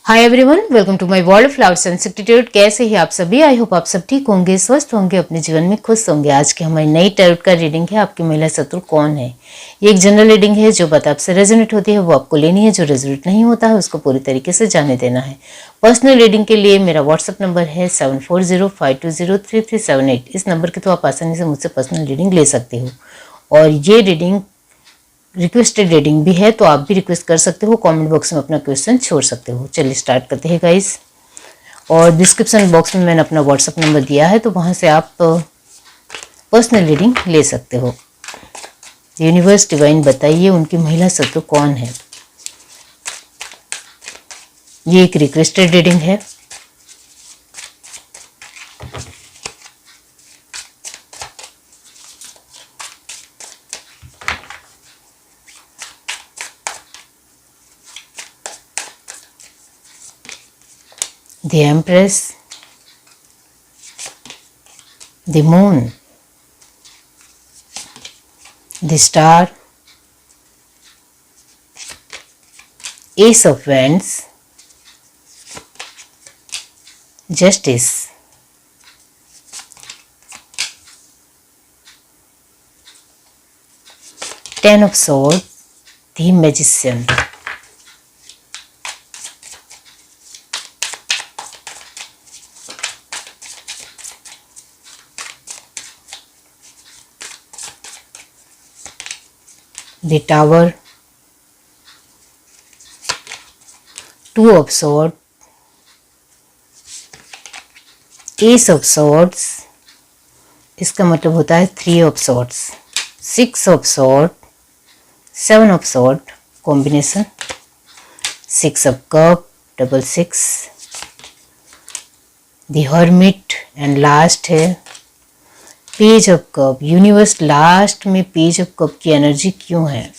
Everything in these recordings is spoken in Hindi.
Hi everyone, welcome to my world of flowers and institute. कैसे ही आप सभी? आई होप आप सब ठीक होंगे, स्वस्थ होंगे, अपने जीवन में खुश होंगे। आज की हमारी नई टैरोट का रीडिंग है आपकी महिला शत्रु कौन है। ये एक जनरल रीडिंग है। जो बात आपसे रेजोनेट होती है वो आपको लेनी है, जो रेजोनेट नहीं होता है उसको पूरी तरीके से जाने देना है। पर्सनल रीडिंग के लिए मेरा व्हाट्सअप नंबर है 7405203378। इस नंबर के तो आप आसानी से मुझसे पर्सनल रीडिंग ले सकते हो। और ये रीडिंग रिक्वेस्टेड रीडिंग भी है, तो आप भी रिक्वेस्ट कर सकते हो, कमेंट बॉक्स में अपना क्वेश्चन छोड़ सकते हो। चलिए स्टार्ट करते हैं गाइस। और डिस्क्रिप्शन बॉक्स में मैंने अपना व्हाट्सअप नंबर दिया है, तो वहाँ से आप पर्सनल रीडिंग ले सकते हो। यूनिवर्स डिवाइन बताइए उनकी महिला शत्रु कौन है। ये एक रिक्वेस्टेड रीडिंग है। The Empress, the Moon, the Star, Ace of Wands, Justice, Ten of Swords, the Magician, the Tower, Two of Swords, Ace of Swords, इसका मतलब होता है Three of Swords, Six of Swords, Seven of Swords combination, Six of Cup, double six, The Hermit and last है page of cup. Universe last में पेज ऑफ कप की एनर्जी क्यों है?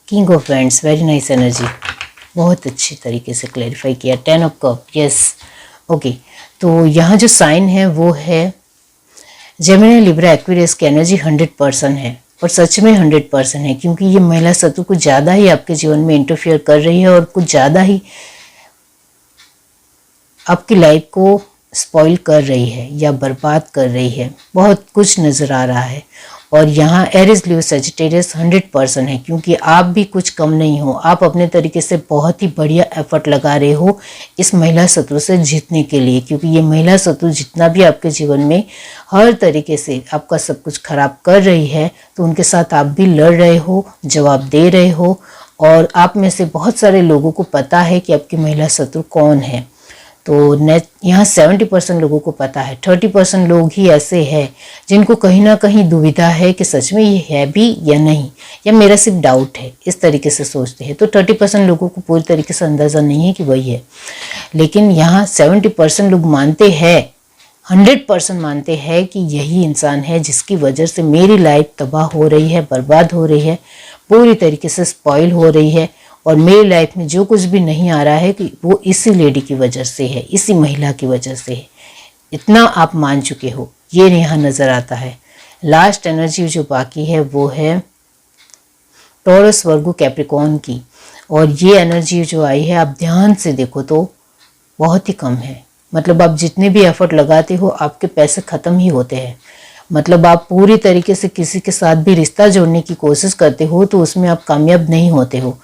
King of wands, very nice energy, बहुत अच्छी तरीके से क्लैरिफाई किया। Ten of cup, yes okay. तो यहाँ जो साइन है वो है जेमिनी, लिब्रा, एक्वेरियस की एनर्जी 100% है, और सच में 100% है, क्योंकि ये महिला शत्रु कुछ ज़्यादा ही आपके जीवन में इंटरफियर कर रही है और कुछ ज़्यादा ही आपकी लाइफ को स्पॉइल कर रही है या बर्बाद कर रही है। बहुत कुछ नज़र आ रहा है। और यहाँ एरिस, लियो, सजिटेरियस 100% है, क्योंकि आप भी कुछ कम नहीं हो। आप अपने तरीके से बहुत ही बढ़िया एफर्ट लगा रहे हो इस महिला शत्रु से जीतने के लिए, क्योंकि ये महिला शत्रु जितना भी आपके जीवन में हर तरीके से आपका सब कुछ खराब कर रही है, तो उनके साथ आप भी लड़ रहे हो, जवाब दे रहे हो। और आप में से बहुत सारे लोगों को पता है कि आपकी महिला शत्रु कौन है। तो यहाँ 70% लोगों को पता है। 30% लोग ही ऐसे हैं जिनको कहीं ना कहीं दुविधा है कि सच में ये है भी या नहीं, या मेरा सिर्फ डाउट है, इस तरीके से सोचते हैं। तो 30% लोगों को पूरी तरीके से अंदाज़ा नहीं है कि वही है। लेकिन यहाँ 70% लोग मानते हैं, 100% मानते हैं कि यही इंसान है जिसकी वजह से मेरी लाइफ तबाह हो रही है, बर्बाद हो रही है, पूरी तरीके से स्पॉइल हो रही है। और मेरी लाइफ में जो कुछ भी नहीं आ रहा है कि वो इसी लेडी की वजह से है, इसी महिला की वजह से है। इतना आप मान चुके हो, ये यहाँ नज़र आता है। लास्ट एनर्जी जो बाकी है वो है टॉरस, वर्गो, कैप्रिकॉर्न की। और ये एनर्जी जो आई है, आप ध्यान से देखो तो बहुत ही कम है। मतलब आप जितने भी एफर्ट लगाते हो आपके पैसे ख़त्म ही होते हैं। मतलब आप पूरी तरीके से किसी के साथ भी रिश्ता जोड़ने की कोशिश करते हो तो उसमें आप कामयाब नहीं होते हो।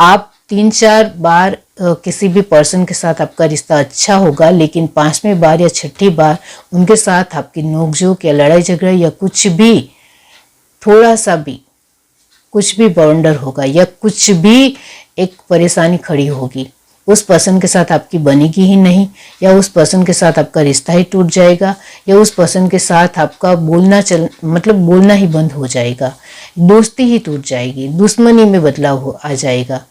आप 3-4 बार किसी भी पर्सन के साथ आपका रिश्ता अच्छा होगा, लेकिन 5वें बार या 6ठी बार उनके साथ आपकी नोकझोंक या लड़ाई झगड़ा या कुछ भी, थोड़ा सा भी कुछ भी बवंडर होगा या कुछ भी एक परेशानी खड़ी होगी। उस पर्सन के साथ आपकी बनेगी ही नहीं, या उस पर्सन के साथ आपका रिश्ता ही टूट जाएगा, या उस पर्सन के साथ आपका बोलना ही बंद हो जाएगा, दोस्ती ही टूट जाएगी, दुश्मनी में बदलाव आ जाएगा।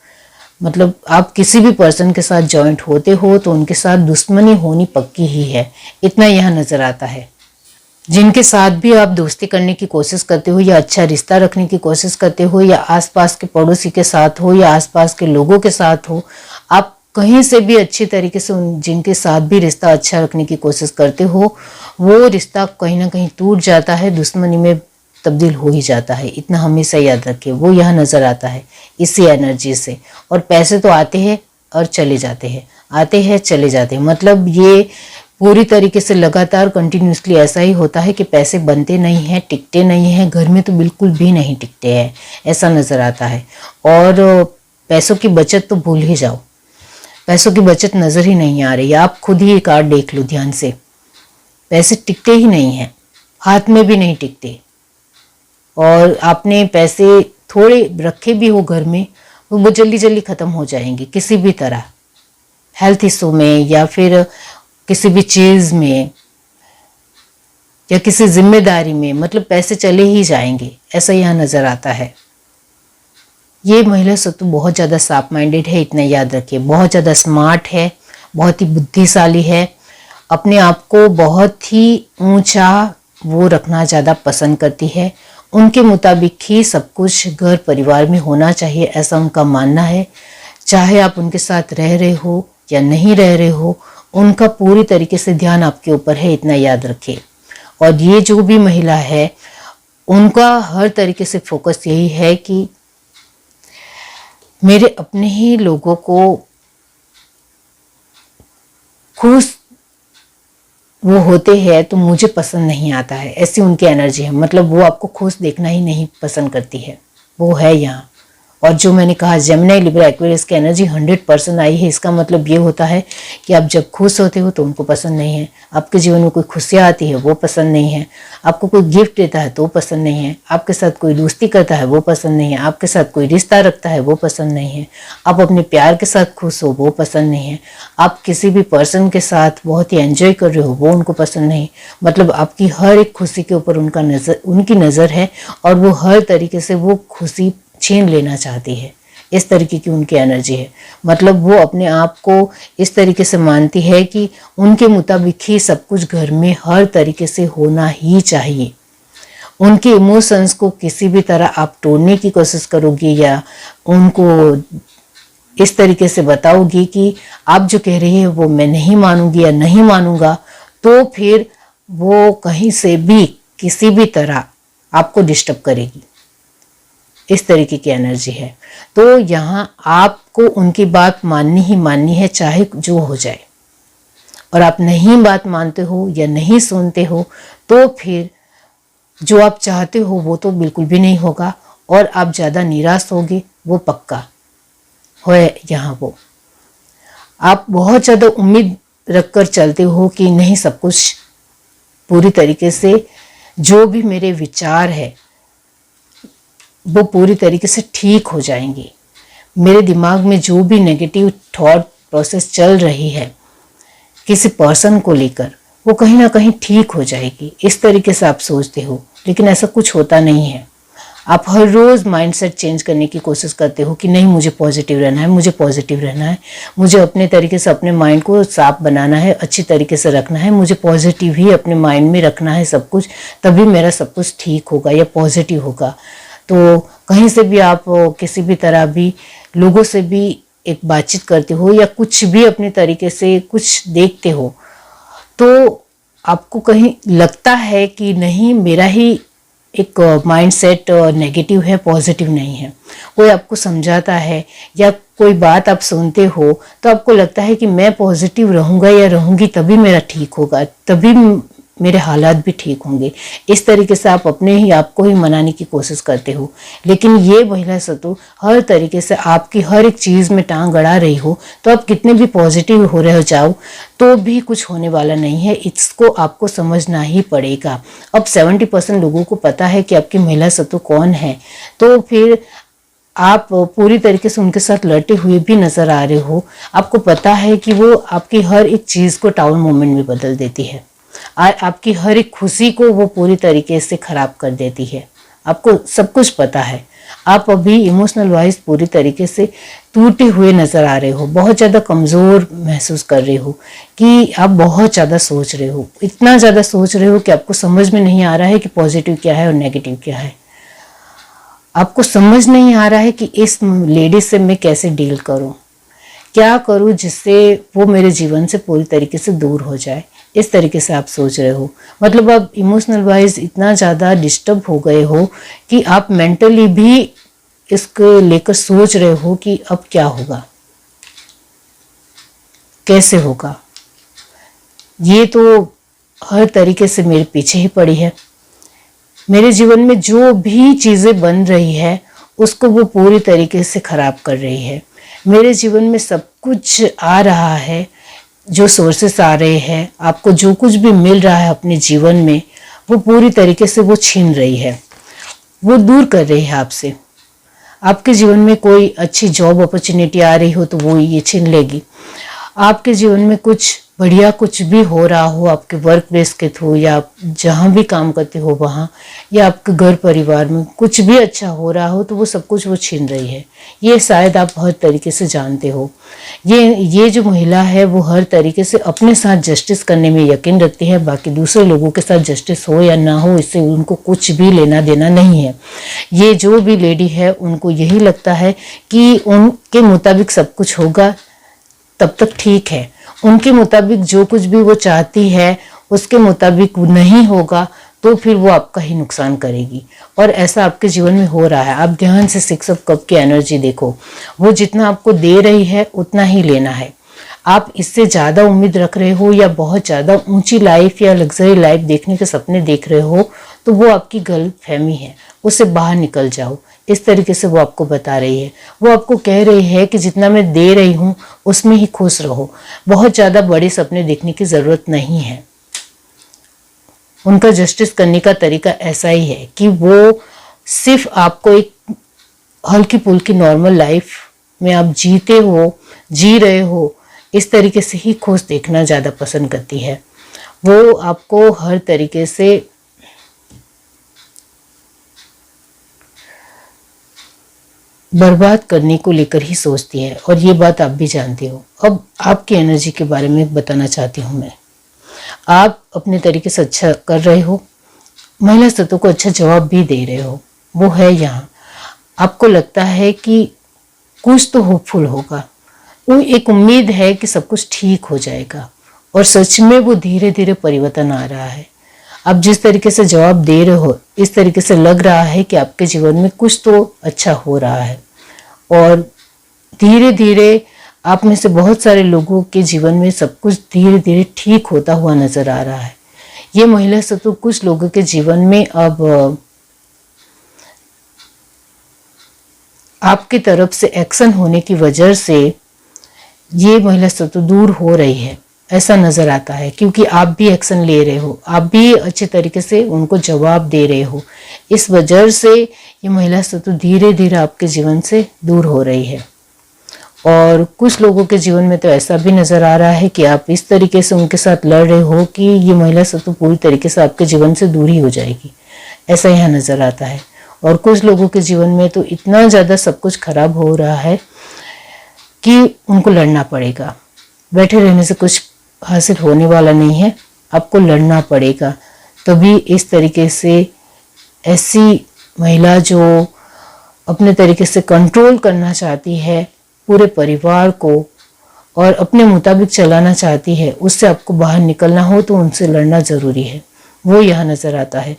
मतलब आप किसी भी पर्सन के साथ जॉइंट होते हो तो उनके साथ दुश्मनी होनी पक्की ही है, इतना यहाँ नज़र आता है। जिनके साथ भी आप दोस्ती करने की कोशिश करते हो या अच्छा रिश्ता रखने की कोशिश करते हो, या आसपास के पड़ोसी के साथ हो या आसपास के लोगों के साथ हो, आप कहीं से भी अच्छी तरीके से जिनके साथ भी रिश्ता अच्छा रखने की कोशिश करते हो, वो रिश्ता कहीं ना कहीं टूट जाता है, दुश्मनी में तब्दील हो ही जाता है। इतना हमेशा याद रखिए, वो यहाँ नज़र आता है इसी एनर्जी से। और पैसे तो आते हैं और चले जाते हैं, आते हैं चले जाते हैं। मतलब ये पूरी तरीके से लगातार कंटिन्यूसली ऐसा ही होता है कि पैसे बनते नहीं हैं, टिकते नहीं हैं, घर में तो बिल्कुल भी नहीं टिकते हैं, ऐसा नज़र आता है। और पैसों की बचत तो भूल ही जाओ, पैसों की बचत नज़र ही नहीं आ रही। आप खुद ही एक कार्ड देख लो ध्यान से, पैसे टिकते ही नहीं हैं, हाथ में भी नहीं टिकते। और आपने पैसे थोड़े रखे भी हो घर में, वो जल्दी जल्दी ख़त्म हो जाएंगे किसी भी तरह, हेल्थ इशू में या फिर किसी भी चीज़ में या किसी जिम्मेदारी में, मतलब पैसे चले ही जाएंगे, ऐसा यहाँ नज़र आता है। ये महिला सत्व बहुत ज़्यादा शार्प माइंडेड है, इतना याद रखिए, बहुत ज़्यादा स्मार्ट है, बहुत ही बुद्धिशाली है, अपने आप को बहुत ही ऊंचा वो रखना ज़्यादा पसंद करती है। उनके मुताबिक ही सब कुछ घर परिवार में होना चाहिए, ऐसा उनका मानना है। चाहे आप उनके साथ रह रहे हो या नहीं रह रहे हो, उनका पूरी तरीके से ध्यान आपके ऊपर है, इतना याद रखिए। और ये जो भी महिला है, उनका हर तरीके से फोकस यही है कि मेरे अपने ही लोगों को खुश वो होते हैं तो मुझे पसंद नहीं आता है, ऐसी उनकी एनर्जी है। मतलब वो आपको खुश देखना ही नहीं पसंद करती है, वो है यहाँ। और जो मैंने कहा जेमिनी लिब्रा एक्वेरियस की एनर्जी 100% आई है, इसका मतलब ये होता है कि आप जब खुश होते हो तो उनको पसंद नहीं है, आपके जीवन में कोई खुशियाँ आती है वो पसंद नहीं है, आपको कोई गिफ्ट देता है तो पसंद नहीं है, आपके साथ कोई दोस्ती करता है वो पसंद नहीं है, आपके साथ कोई रिश्ता रखता है वो पसंद नहीं है, आप अपने प्यार के साथ खुश हो वो पसंद नहीं है, आप किसी भी पर्सन के साथ बहुत ही एंजॉय कर रहे हो वो उनको पसंद नहीं। मतलब आपकी हर एक खुशी के ऊपर उनकी नज़र है और वो हर तरीके से वो खुशी छीन लेना चाहती है, इस तरीके की उनकी एनर्जी है। मतलब वो अपने आप को इस तरीके से मानती है कि उनके मुताबिक ही सब कुछ घर में हर तरीके से होना ही चाहिए। उनके इमोशंस को किसी भी तरह आप तोड़ने की कोशिश करोगी या उनको इस तरीके से बताओगी कि आप जो कह रही है वो मैं नहीं मानूंगी या नहीं मानूंगा, तो फिर वो कहीं से भी किसी भी तरह आपको डिस्टर्ब करेगी, इस तरीके की एनर्जी है। तो यहाँ आपको उनकी बात माननी ही माननी है, चाहे जो हो जाए। और आप नहीं बात मानते हो या नहीं सुनते हो तो फिर जो आप चाहते हो वो तो बिल्कुल भी नहीं होगा और आप ज़्यादा निराश होगे, वो पक्का है। यहाँ वो आप बहुत ज़्यादा उम्मीद रखकर चलते हो कि नहीं, सब कुछ पूरी तरीके से जो भी मेरे विचार है वो पूरी तरीके से ठीक हो जाएंगे, मेरे दिमाग में जो भी नेगेटिव थॉट प्रोसेस चल रही है किसी पर्सन को लेकर वो कहीं ना कहीं ठीक हो जाएगी, इस तरीके से आप सोचते हो। लेकिन ऐसा कुछ होता नहीं है। आप हर रोज़ माइंडसेट चेंज करने की कोशिश करते हो कि नहीं, मुझे पॉजिटिव रहना है, मुझे पॉजिटिव रहना है, मुझे अपने तरीके से अपने माइंड को साफ बनाना है, अच्छी तरीके से रखना है, मुझे पॉजिटिव ही अपने माइंड में रखना है सब कुछ, तभी मेरा सब कुछ ठीक होगा या पॉजिटिव होगा। तो कहीं से भी आप किसी भी तरह भी लोगों से भी एक बातचीत करते हो या कुछ भी अपने तरीके से कुछ देखते हो तो आपको कहीं लगता है कि नहीं, मेरा ही एक माइंडसेट नेगेटिव है, पॉजिटिव नहीं है। कोई आपको समझाता है या कोई बात आप सुनते हो तो आपको लगता है कि मैं पॉजिटिव रहूँगा या रहूँगी तभी मेरा ठीक होगा, तभी मेरे हालात भी ठीक होंगे। इस तरीके से आप अपने ही आप को ही मनाने की कोशिश करते हो। लेकिन ये महिला सत्व हर तरीके से आपकी हर एक चीज़ में टांग अड़ा रही हो, तो आप कितने भी पॉजिटिव हो रहे हो जाओ तो भी कुछ होने वाला नहीं है। इसको आपको समझना ही पड़ेगा। अब 70% लोगों को पता है कि आपकी महिला सत्व कौन है, तो फिर आप पूरी तरीके से उनके साथ लड़ते हुए भी नजर आ रहे हो। आपको पता है कि वो आपकी हर एक चीज़ को टाउन मोमेंट में बदल देती है, आपकी हर एक खुशी को वो पूरी तरीके से खराब कर देती है। आपको सब कुछ पता है। आप अभी इमोशनल वाइज पूरी तरीके से टूटे हुए नजर आ रहे हो, बहुत ज़्यादा कमज़ोर महसूस कर रहे हो कि आप बहुत ज़्यादा सोच रहे हो, इतना ज़्यादा सोच रहे हो कि आपको समझ में नहीं आ रहा है कि पॉजिटिव क्या है और नेगेटिव क्या है। आपको समझ नहीं आ रहा है कि इस लेडी से मैं कैसे डील करूं, क्या करूं जिससे वो मेरे जीवन से पूरी तरीके से दूर हो जाए। इस तरीके से आप सोच रहे हो। मतलब आप इमोशनल वाइज इतना ज़्यादा डिस्टर्ब हो गए हो कि आप मेंटली भी इसको लेकर सोच रहे हो कि अब क्या होगा। कैसे होगा। ये तो हर तरीके से मेरे पीछे ही पड़ी है। मेरे जीवन में जो भी चीज़ें बन रही है उसको वो पूरी तरीके से खराब कर रही है। मेरे जीवन में सब कुछ आ रहा है, जो सोर्सेस आ रहे हैं, आपको जो कुछ भी मिल रहा है अपने जीवन में, वो पूरी तरीके से वो छीन रही है, वो दूर कर रही है आपसे। आपके जीवन में कोई अच्छी जॉब अपॉर्चुनिटी आ रही हो तो वो ये छीन लेगी। आपके जीवन में कुछ बढ़िया कुछ भी हो रहा हो आपके वर्क प्लेस के थ्रू, या आप जहाँ भी काम करते हो वहाँ, या आपके घर परिवार में कुछ भी अच्छा हो रहा हो तो वो सब कुछ वो छीन रही है। ये शायद आप हर तरीके से जानते हो। ये जो महिला है वो हर तरीके से अपने साथ जस्टिस करने में यकीन रखती है। बाकी दूसरे लोगों के साथ जस्टिस हो या ना हो, इससे उनको कुछ भी लेना देना नहीं है। ये जो भी लेडी है उनको यही लगता है कि उनके मुताबिक सब कुछ होगा तब तक ठीक है, उनके मुताबिक जो कुछ भी वो चाहती है उसके मुताबिक नहीं होगा तो फिर वो आपका ही नुकसान करेगी। और ऐसा आपके जीवन में हो रहा है। आप ध्यान से 6 ऑफ कप की एनर्जी देखो, वो जितना आपको दे रही है उतना ही लेना है। आप इससे ज़्यादा उम्मीद रख रहे हो या बहुत ज़्यादा ऊंची लाइफ या लग्जरी लाइफ देखने के सपने देख रहे हो तो वो आपकी गलतफहमी है, उससे बाहर निकल जाओ। इस तरीके से वो आपको बता रही है। वो आपको कह रही है कि जितना मैं दे रही हूँ उसमें ही खुश रहो, बहुत ज़्यादा बड़े सपने देखने की ज़रूरत नहीं है। उनका जस्टिस करने का तरीका ऐसा ही है कि वो सिर्फ आपको एक हल्की फुल्की नॉर्मल लाइफ में आप जी रहे हो, इस तरीके से ही खुश देखना ज़्यादा पसंद करती है। वो आपको हर तरीके से बर्बाद करने को लेकर ही सोचती है, और ये बात आप भी जानते हो। अब आपकी एनर्जी के बारे में बताना चाहती हूँ मैं। आप अपने तरीके से अच्छा कर रहे हो, महिला तत्व को अच्छा जवाब भी दे रहे हो, वो है यहाँ। आपको लगता है कि कुछ तो होपफुल होगा, वो एक उम्मीद है कि सब कुछ ठीक हो जाएगा, और सच में वो धीरे धीरे परिवर्तन आ रहा है। आप जिस तरीके से जवाब दे रहे हो इस तरीके से लग रहा है कि आपके जीवन में कुछ तो अच्छा हो रहा है, और धीरे धीरे आप में से बहुत सारे लोगों के जीवन में सब कुछ धीरे धीरे ठीक होता हुआ नजर आ रहा है। ये महिला तत्व कुछ लोगों के जीवन में अब आपकी तरफ से एक्शन होने की वजह से ये महिला तत्व दूर हो रही है, ऐसा नजर आता है। क्योंकि आप भी एक्शन ले रहे हो, आप भी अच्छे तरीके से उनको जवाब दे रहे हो, इस वजह से ये महिला तत्व धीरे धीरे आपके जीवन से दूर हो रही है। और कुछ लोगों के जीवन में तो ऐसा भी नजर आ रहा है कि आप इस तरीके से उनके साथ लड़ रहे हो कि ये महिला तत्व पूरी तरीके से आपके जीवन से दूर ही हो जाएगी, ऐसा यहाँ नजर आता है। और कुछ लोगों के जीवन में तो इतना ज़्यादा सब कुछ खराब हो रहा है कि उनको लड़ना पड़ेगा। बैठे रहने से कुछ हासिल होने वाला नहीं है, आपको लड़ना पड़ेगा। तभी इस तरीके से ऐसी महिला जो अपने तरीके से कंट्रोल करना चाहती है पूरे परिवार को और अपने मुताबिक चलाना चाहती है, उससे आपको बाहर निकलना हो तो उनसे लड़ना ज़रूरी है, वो यहाँ नज़र आता है।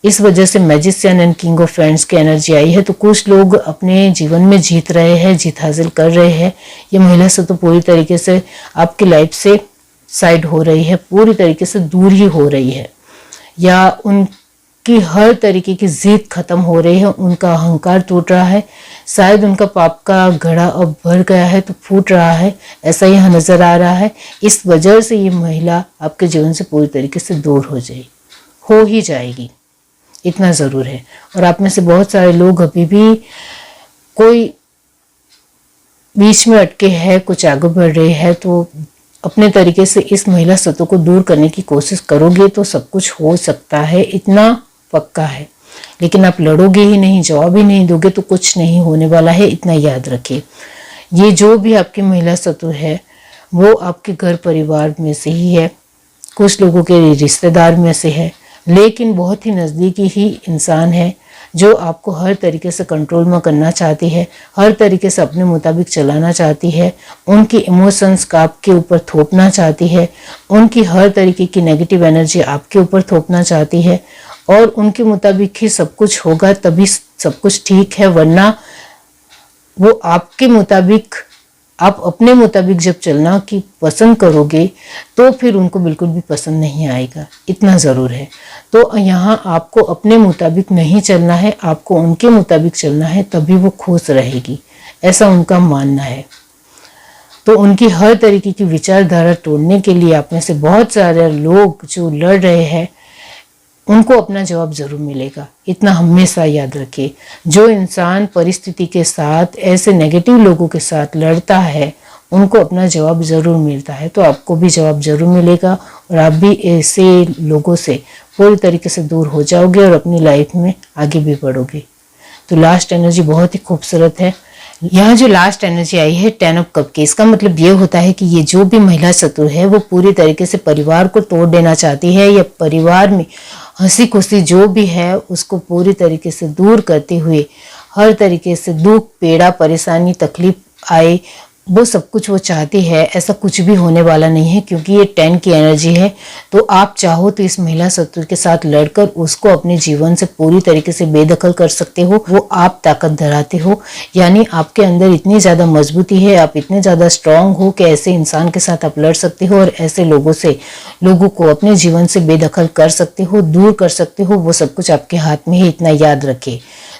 इस वजह से magician and king of friends की एनर्जी आई है। तो कुछ लोग अपने जीवन में जीत रहे हैं, जीत हासिल कर रहे हैं। ये महिला से तो पूरी तरीके से आपकी लाइफ से साइड हो रही है, पूरी तरीके से दूर ही हो रही है, या उनकी हर तरीके की जिद खत्म हो रही है, उनका अहंकार टूट रहा है, शायद उनका पाप का घड़ा अब भर गया है तो फूट रहा है, ऐसा यहाँ नजर आ रहा है। इस वजह से ये महिला आपके जीवन से पूरी तरीके से दूर हो ही जाएगी, इतना ज़रूर है। और आप में से बहुत सारे लोग अभी भी कोई बीच में अटके हैं, कुछ आगे बढ़ रहे हैं, तो अपने तरीके से इस महिला तत्व को दूर करने की कोशिश करोगे तो सब कुछ हो सकता है, इतना पक्का है। लेकिन आप लड़ोगे ही नहीं, जवाब ही नहीं दोगे तो कुछ नहीं होने वाला है, इतना याद रखिए। ये जो भी आपकी महिला तत्व है वो आपके घर परिवार में से ही है, कुछ लोगों के रिश्तेदार में से है, लेकिन बहुत ही नज़दीकी ही इंसान है जो आपको हर तरीके से कंट्रोल में करना चाहती है, हर तरीके से अपने मुताबिक चलाना चाहती है, उनकी इमोशंस का आपके ऊपर थोपना चाहती है, उनकी हर तरीके की नेगेटिव एनर्जी आपके ऊपर थोपना चाहती है, और उनके मुताबिक ही सब कुछ होगा तभी सब कुछ ठीक है, वरना वो आपके मुताबिक आप अपने मुताबिक जब चलना की पसंद करोगे तो फिर उनको बिल्कुल भी पसंद नहीं आएगा, इतना ज़रूर है। तो यहाँ आपको अपने मुताबिक नहीं चलना है, आपको उनके मुताबिक चलना है, तभी वो खुश रहेगी, ऐसा उनका मानना है। तो उनकी हर तरीके की विचारधारा तोड़ने के लिए आप में से बहुत सारे लोग जो लड़ रहे हैं उनको अपना जवाब जरूर मिलेगा, इतना हमेशा याद रखिए। जो इंसान परिस्थिति के साथ, ऐसे नेगेटिव लोगों के साथ लड़ता है उनको अपना जवाब जरूर मिलता है। तो आपको भी जवाब जरूर मिलेगा और आप भी ऐसे लोगों से पूरी तरीके से दूर हो जाओगे और अपनी लाइफ में आगे भी बढ़ोगे। तो लास्ट एनर्जी बहुत ही खूबसूरत है। यहाँ जो लास्ट एनर्जी आई है 10 ऑफ कप की, इसका मतलब ये होता है कि ये जो भी महिला शत्रु है वो पूरी तरीके से परिवार को तोड़ देना चाहती है, या परिवार में हंसी खुशी जो भी है उसको पूरी तरीके से दूर करते हुए, हर तरीके से दुख, पीड़ा, परेशानी, तकलीफ आए, वो सब कुछ वो चाहती है। ऐसा कुछ भी होने वाला नहीं है क्योंकि ये 10 की एनर्जी है। तो आप चाहो तो इस महिला शत्रु के साथ लड़कर उसको अपने जीवन से पूरी तरीके से बेदखल कर सकते हो। वो आप ताकत धराते हो, यानी आपके अंदर इतनी ज़्यादा मजबूती है, आप इतने ज़्यादा स्ट्रांग हो कि ऐसे इंसान के साथ आप लड़ सकते हो और ऐसे लोगों को अपने जीवन से बेदखल कर सकते हो, दूर कर सकते हो। वो सब कुछ आपके हाथ में है, इतना याद रखें।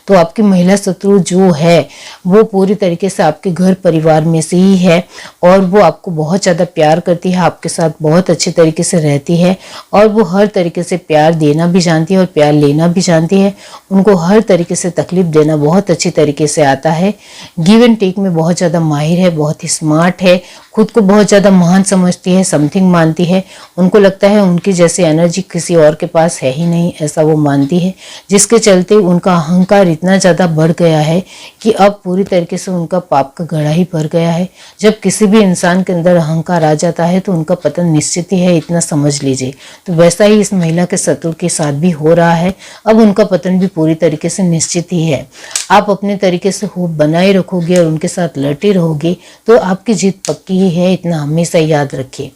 तो आपकी महिला शत्रु जो है वो पूरी तरीके से आपके घर परिवार में से ही है और वो आपको बहुत ज़्यादा प्यार करती है, आपके साथ बहुत अच्छे तरीके से रहती है और वो हर तरीके से प्यार देना भी जानती है और प्यार लेना भी जानती है। उनको हर तरीके से तकलीफ देना बहुत अच्छी तरीके से आता है। गिव एंड टेक में बहुत ज़्यादा माहिर है, बहुत ही स्मार्ट है, खुद को बहुत ज़्यादा महान समझती है, समथिंग मानती है। उनको लगता है उनकी जैसी एनर्जी किसी और के पास है ही नहीं, ऐसा वो मानती है, जिसके चलते उनका अहंकार इतना ज़्यादा बढ़ गया है कि अब पूरी तरीके से उनका पाप का घड़ा ही भर गया है। जब किसी भी इंसान के अंदर अहंकार आ जाता है तो उनका पतन निश्चित ही है, इतना समझ लीजिए। तो वैसा ही इस महिला के शत्रु के साथ भी हो रहा है। अब उनका पतन भी पूरी तरीके से निश्चित ही है। आप अपने तरीके से होप बनाए रखोगे और उनके साथ लड़ते रहोगे तो आपकी जीत पक्की ही है, इतना हमेशा याद रखिए।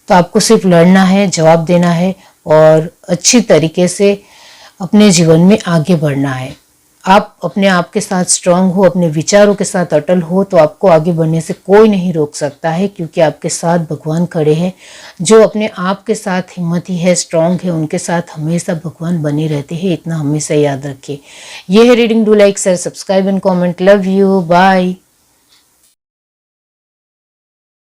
तो आपको सिर्फ लड़ना है, जवाब देना है और अच्छी तरीके से अपने जीवन में आगे बढ़ना है। आप अपने आप के साथ स्ट्रांग हो, अपने विचारों के साथ अटल हो तो आपको आगे बढ़ने से कोई नहीं रोक सकता है, क्योंकि आपके साथ भगवान खड़े हैं। जो अपने आप के साथ हिम्मती है, स्ट्रांग है, उनके साथ हमेशा भगवान बने रहते हैं, इतना हमेशा याद रखिए। ये है reading. Do like, share, subscribe and comment. Love you, bye.